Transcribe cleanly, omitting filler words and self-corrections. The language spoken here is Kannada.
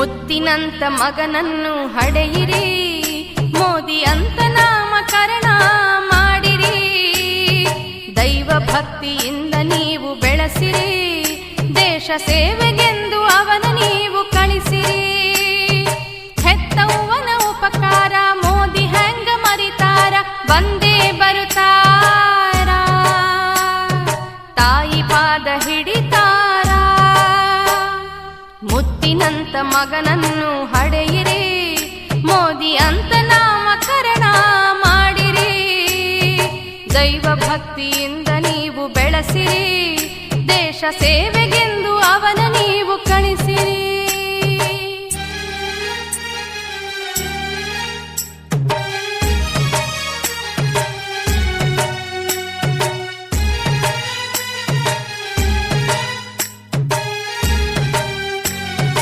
ಮುತ್ತಿನಂತ ಮಗನನ್ನು ಹಡೆಯಿರಿ, ಮೋದಿ ಅಂತ ನಾಮಕರಣ ಮಾಡಿರಿ. ದೈವ ಭಕ್ತಿಯಿಂದ ನೀವು ಬೆಳೆಸಿರಿ, ದೇಶ ಸೇವೆಗೆಂದು ಅವನ ನೀವು ಕಳಿಸಿರಿ. ಹೆತ್ತವ್ವನ ಉಪಕಾರ ಮೋದಿ ಹೆಂಗ ಮರಿತಾರ, ಬಂದೇ ಬರುತ್ತಾರ. ತಾಯಿ ಪಾದ ಹಿಡಿತಾರ. ಮುತ್ತಿನಂತ ಮಗನನ್ನು ಹಡೆಯಿರಿ, ಮೋದಿ ಅಂತ ನಾಮಕರಣ ಮಾಡಿರಿ. ದೈವ ಭಕ್ತಿಯಿಂದ ನೀವು ಬೆಳೆಸಿರಿ, ದೇಶ ಸೇವೆಗೆಂದು